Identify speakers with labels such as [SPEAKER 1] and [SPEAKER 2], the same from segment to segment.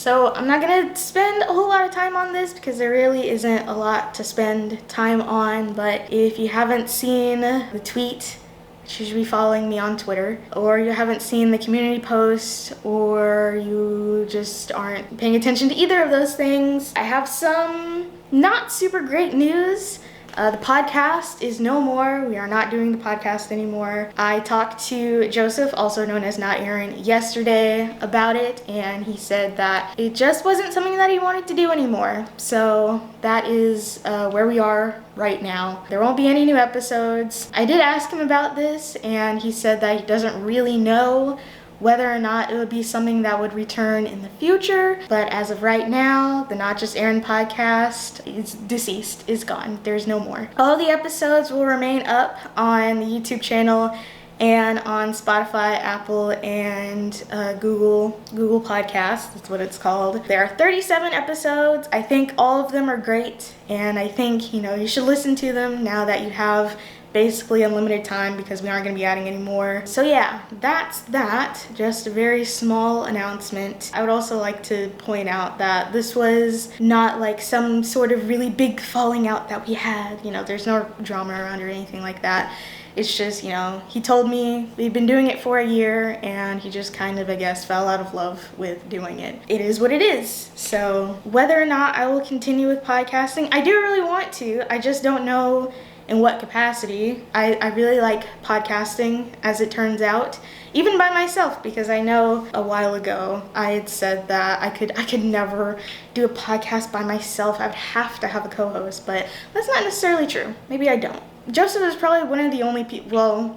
[SPEAKER 1] So I'm not gonna spend a whole lot of time on this because there really isn't a lot to spend time on, but if you haven't seen the tweet, you should be following me on Twitter, or you haven't seen the community post, or you just aren't paying attention to either of those things, I have some not super great news. The podcast is no more. We are not doing the podcast anymore. I talked to Joseph, also known as Not Arin, yesterday about it, and he said that it just wasn't something that he wanted to do anymore. So that is where we are right now. There won't be any new episodes. I did ask him about this, and he said that he doesn't really know whether or not it would be something that would return in the future. But as of right now, the Not Just Arin podcast is deceased, is gone. There's no more. All the episodes will remain up on the YouTube channel and on Spotify, Apple, and Google Podcasts. That's what it's called. There are 37 episodes. I think all of them are great, and I think, you should listen to them now that you have basically unlimited time because we aren't going to be adding any more. So yeah, that's that. Just a very small announcement. I would also like to point out that this was not like some sort of really big falling out that we had. There's no drama around or anything like that. It's just, he told me we've been doing it for a year and he just kind of, I guess, fell out of love with doing it. It is what it is. So whether or not I will continue with podcasting, I do really want to. I just don't know in what capacity. I really like podcasting, as it turns out, even by myself, because I know a while ago I had said that I could never do a podcast by myself. I would have to have a co-host, but that's not necessarily true. Maybe I don't. Joseph is probably one of the only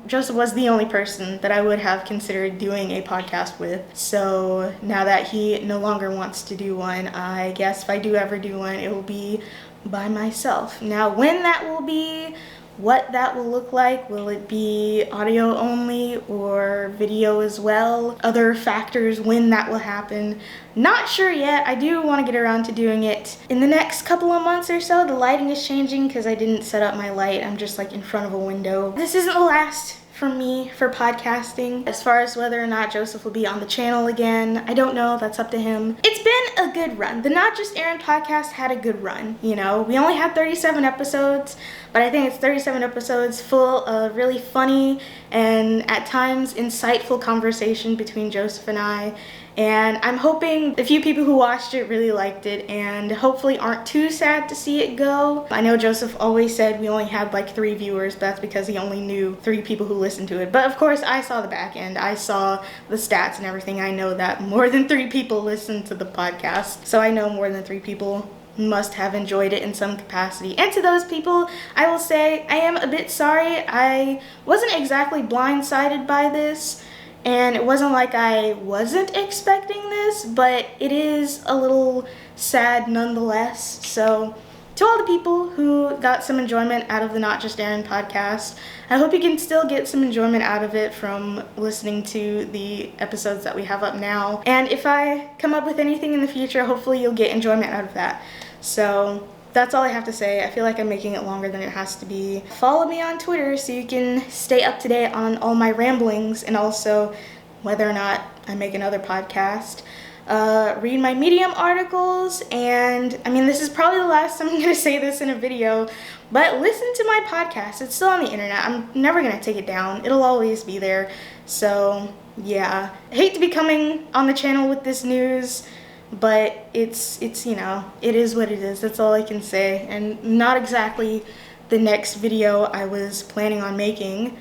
[SPEAKER 1] Joseph was the only person that I would have considered doing a podcast with. So now that he no longer wants to do one, I guess if I do ever do one, it will be by myself. Now, when that will be, what that will look like, will it be audio only or video as well? Other factors when that will happen, not sure yet. I do want to get around to doing it in the next couple of months or so. The lighting is changing because I didn't set up my light. I'm just like in front of a window. This isn't the last from me for podcasting. As far as whether or not Joseph will be on the channel again, I don't know. That's up to him. It's been a good run. The Not Just Arin podcast had a good run. We only had 37 episodes, but I think it's 37 episodes full of really funny and at times insightful conversation between Joseph and I. And I'm hoping the few people who watched it really liked it and hopefully aren't too sad to see it go. I know Joseph always said we only had like 3 viewers, but that's because he only knew 3 people who listened to it. But of course, I saw the back end. I saw the stats and everything. I know that more than 3 people listened to the podcast. So I know more than 3 people must have enjoyed it in some capacity. And to those people, I will say I am a bit sorry. I wasn't exactly blindsided by this. And it wasn't like I wasn't expecting this, but it is a little sad nonetheless. So to all the people who got some enjoyment out of the Not Just Arin podcast, I hope you can still get some enjoyment out of it from listening to the episodes that we have up now. And if I come up with anything in the future, hopefully you'll get enjoyment out of that. So that's all I have to say. I feel like I'm making it longer than it has to be. Follow me on Twitter so you can stay up to date on all my ramblings and also whether or not I make another podcast. Read my Medium articles, and this is probably the last time I'm going to say this in a video, but listen to my podcast. It's still on the internet. I'm never going to take it down. It'll always be there. So yeah, I hate to be coming on the channel with this news, but it's it is what it is. That's all I can say. And not exactly the next video I was planning on making,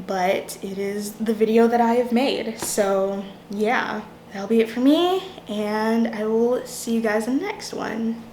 [SPEAKER 1] but it is the video that I have made. So yeah, that'll be it for me, and I will see you guys in the next one.